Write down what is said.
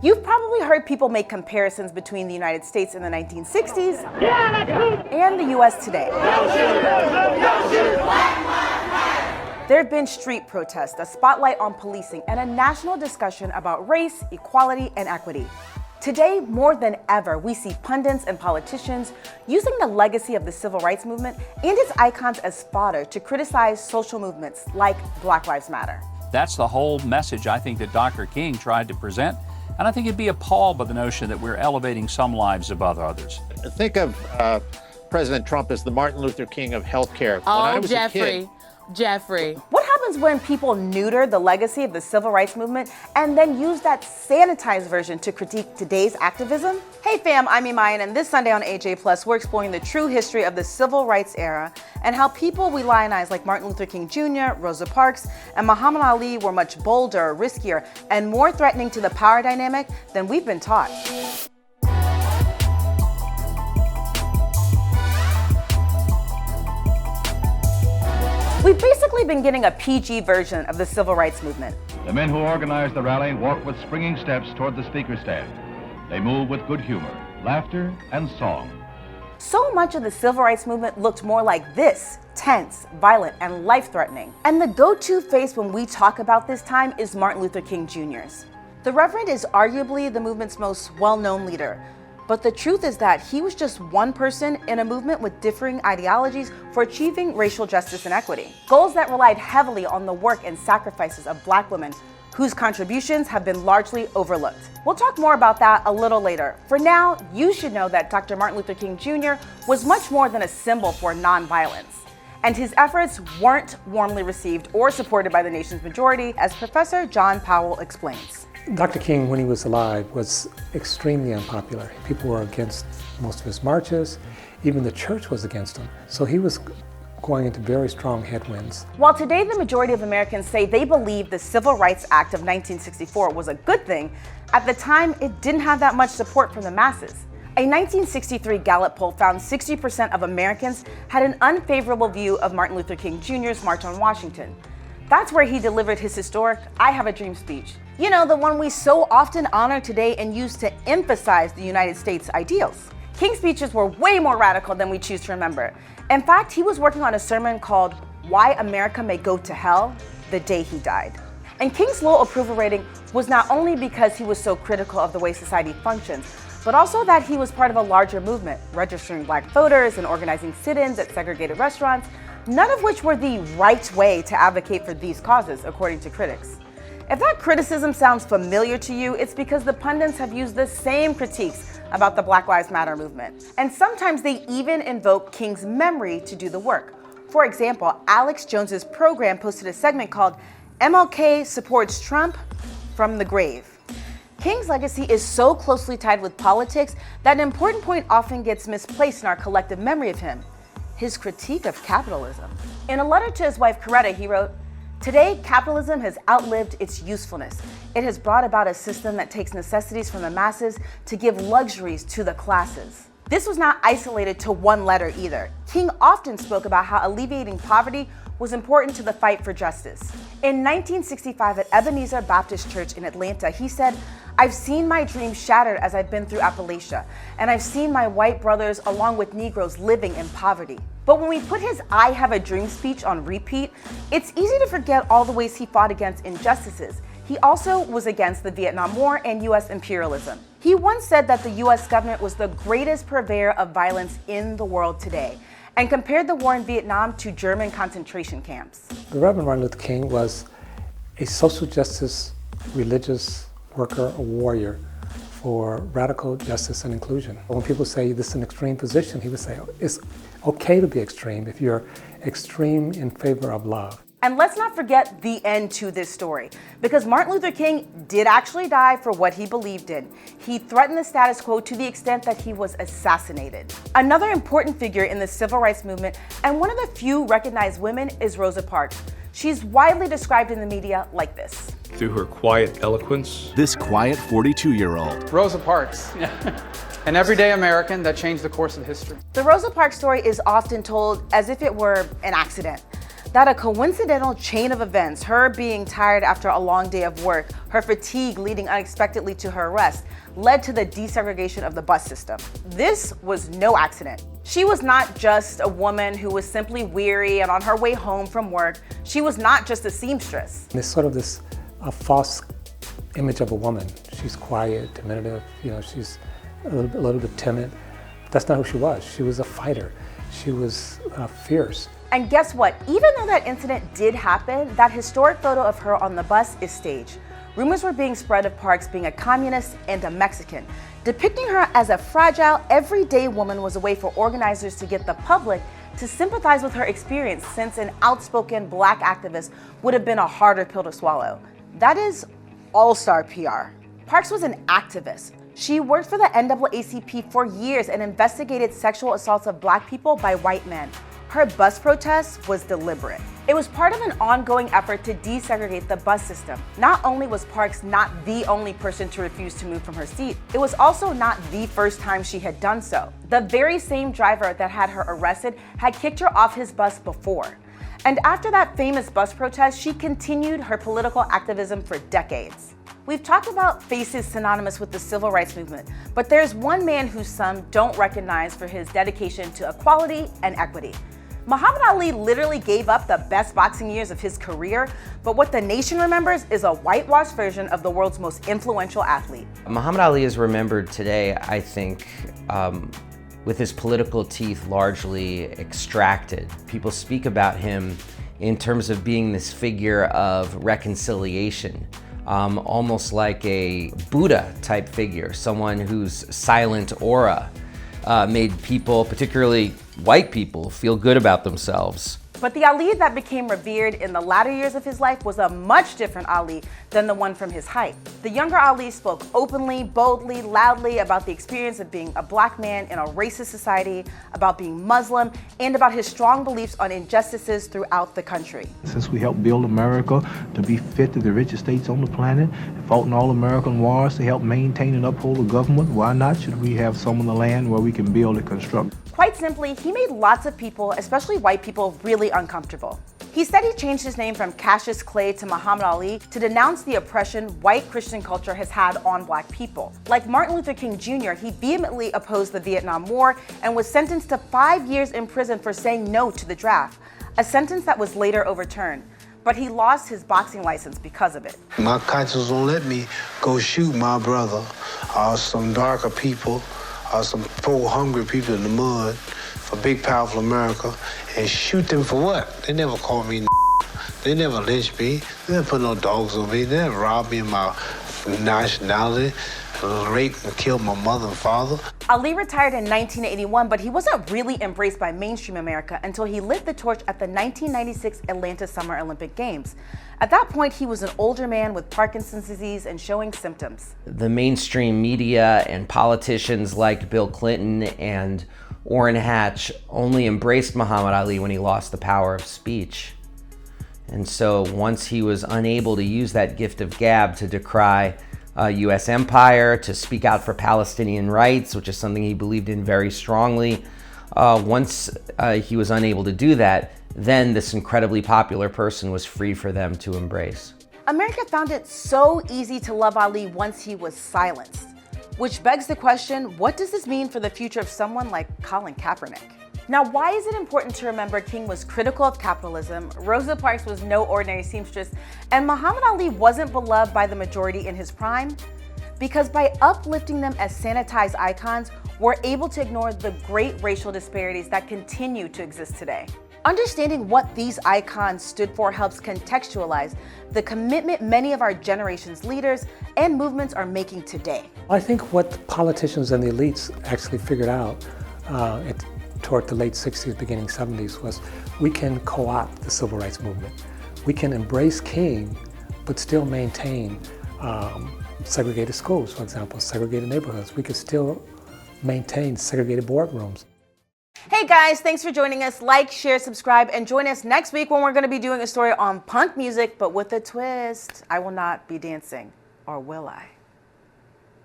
You've probably heard people make comparisons between the United States in the 1960s and the US today. There have been street protests, a spotlight on policing, and a national discussion about race, equality, and equity. Today, more than ever, we see pundits and politicians using the legacy of the civil rights movement and its icons as fodder to criticize social movements like Black Lives Matter. That's the whole message I think that Dr. King tried to present, and I think he'd be appalled by the notion that we're elevating some lives above others. Think of President Trump as the Martin Luther King of healthcare. Oh, Jeffrey. What happens when people neuter the legacy of the civil rights movement and then use that sanitized version to critique today's activism? Hey fam, I'm Imaeyen, and this Sunday on AJ+, we're exploring the true history of the civil rights era and how people we lionize like Martin Luther King Jr., Rosa Parks, and Muhammad Ali were much bolder, riskier, and more threatening to the power dynamic than we've been taught. We've basically been getting a PG version of the civil rights movement. The men who organized the rally walk with springing steps toward the speaker stand. They move with good humor, laughter, and song. So much of the civil rights movement looked more like this: tense, violent, and life-threatening. And the go-to face when we talk about this time is Martin Luther King Jr.'s. The Reverend is arguably the movement's most well-known leader. But the truth is that he was just one person in a movement with differing ideologies for achieving racial justice and equity. Goals that relied heavily on the work and sacrifices of Black women, whose contributions have been largely overlooked. We'll talk more about that a little later. For now, you should know that Dr. Martin Luther King Jr. was much more than a symbol for nonviolence. And his efforts weren't warmly received or supported by the nation's majority, as Professor John Powell explains. Dr. King, when he was alive, was extremely unpopular. People were against most of his marches. Even the church was against him. So he was going into very strong headwinds. While today the majority of Americans say they believe the Civil Rights Act of 1964 was a good thing, at the time it didn't have that much support from the masses. A 1963 Gallup poll found 60% of Americans had an unfavorable view of Martin Luther King Jr.'s March on Washington. That's where he delivered his historic "I Have a Dream" speech. You know, the one we so often honor today and use to emphasize the United States ideals. King's speeches were way more radical than we choose to remember. In fact, he was working on a sermon called "Why America May Go to Hell" the day he died. And King's low approval rating was not only because he was so critical of the way society functions, but also that he was part of a larger movement, registering Black voters and organizing sit-ins at segregated restaurants, none of which were the right way to advocate for these causes, according to critics. If that criticism sounds familiar to you, it's because the pundits have used the same critiques about the Black Lives Matter movement. And sometimes they even invoke King's memory to do the work. For example, Alex Jones's program posted a segment called "MLK Supports Trump from the Grave." King's legacy is so closely tied with politics that an important point often gets misplaced in our collective memory of him: his critique of capitalism. In a letter to his wife Coretta, he wrote, "Today, capitalism has outlived its usefulness. It has brought about a system that takes necessities from the masses to give luxuries to the classes." This was not isolated to one letter either. King often spoke about how alleviating poverty was important to the fight for justice. In 1965 at Ebenezer Baptist Church in Atlanta, he said, "I've seen my dreams shattered as I've been through Appalachia, and I've seen my white brothers along with Negroes living in poverty." But when we put his "I Have a Dream" speech on repeat, it's easy to forget all the ways he fought against injustices. He also was against the Vietnam War and US imperialism. He once said that the US government was the greatest purveyor of violence in the world today, and compared the war in Vietnam to German concentration camps. The Reverend Martin Luther King was a social justice, religious worker, a warrior for radical justice and inclusion. When people say this is an extreme position, he would say it's okay to be extreme if you're extreme in favor of love. And let's not forget the end to this story, because Martin Luther King did actually die for what he believed in. He threatened the status quo to the extent that he was assassinated. Another important figure in the civil rights movement, and one of the few recognized women, is Rosa Parks. She's widely described in the media like this. Through her quiet eloquence. This quiet 42-year-old. Rosa Parks. An everyday American that changed the course of history. The Rosa Parks story is often told as if it were an accident. that a coincidental chain of events, her being tired after a long day of work, her fatigue leading unexpectedly to her arrest, led to the desegregation of the bus system. This was no accident. She was not just a woman who was simply weary and on her way home from work. She was not just a seamstress. There's sort of this false image of a woman. She's quiet, diminutive, she's a little bit timid. That's not who she was. She was a fighter. She was fierce. And guess what? Even though that incident did happen, that historic photo of her on the bus is staged. Rumors were being spread of Parks being a communist and a Mexican. Depicting her as a fragile, everyday woman was a way for organizers to get the public to sympathize with her experience, since an outspoken Black activist would have been a harder pill to swallow. That is all-star PR. Parks was an activist. She worked for the NAACP for years and investigated sexual assaults of Black people by white men. Her bus protest was deliberate. It was part of an ongoing effort to desegregate the bus system. Not only was Parks not the only person to refuse to move from her seat, it was also not the first time she had done so. The very same driver that had her arrested had kicked her off his bus before. And after that famous bus protest, she continued her political activism for decades. We've talked about faces synonymous with the civil rights movement, but there's one man who some don't recognize for his dedication to equality and equity. Muhammad Ali literally gave up the best boxing years of his career, but what the nation remembers is a whitewashed version of the world's most influential athlete. Muhammad Ali is remembered today, I think, with his political teeth largely extracted. People speak about him in terms of being this figure of reconciliation, almost like a Buddha type figure, someone whose silent aura made people, particularly white people, feel good about themselves. But the Ali that became revered in the latter years of his life was a much different Ali than the one from his height. The younger Ali spoke openly, boldly, loudly about the experience of being a Black man in a racist society, about being Muslim, and about his strong beliefs on injustices throughout the country. Since we helped build America to be fit to the richest states on the planet, fought in all American wars to help maintain and uphold the government, why not should we have some of the land where we can build and construct? Quite simply, he made lots of people, especially white people, really uncomfortable. He said he changed his name from Cassius Clay to Muhammad Ali to denounce the oppression white Christian culture has had on Black people. Like Martin Luther King Jr., he vehemently opposed the Vietnam War and was sentenced to 5 years in prison for saying no to the draft, a sentence that was later overturned. But he lost his boxing license because of it. My conscience won't let me go shoot my brother or some darker people or some poor, hungry people in the mud for big, powerful America and shoot them for what? They never called me. They never lynched me. They never put no dogs on me. They never robbed me of my nationality, raped and killed my mother and father. Ali retired in 1981, but he wasn't really embraced by mainstream America until he lit the torch at the 1996 Atlanta Summer Olympic Games. At that point, he was an older man with Parkinson's disease and showing symptoms. The mainstream media and politicians like Bill Clinton and Orrin Hatch only embraced Muhammad Ali when he lost the power of speech. And so once he was unable to use that gift of gab to decry U.S. empire, to speak out for Palestinian rights, which is something he believed in very strongly, once he was unable to do that, then this incredibly popular person was free for them to embrace. America found it so easy to love Ali once he was silenced. Which begs the question, what does this mean for the future of someone like Colin Kaepernick? Now, why is it important to remember King was critical of capitalism, Rosa Parks was no ordinary seamstress, and Muhammad Ali wasn't beloved by the majority in his prime? Because by uplifting them as sanitized icons, we're able to ignore the great racial disparities that continue to exist today. Understanding what these icons stood for helps contextualize the commitment many of our generation's leaders and movements are making today. I think what politicians and the elites actually figured out toward the late 60s, beginning 70s, was we can co-opt the civil rights movement. We can embrace King, but still maintain segregated schools, for example, segregated neighborhoods. We could still maintain segregated boardrooms. Hey guys, thanks for joining us. Like, share, subscribe, and join us next week when we're going to be doing a story on punk music, but with a twist. I will not be dancing, or will I?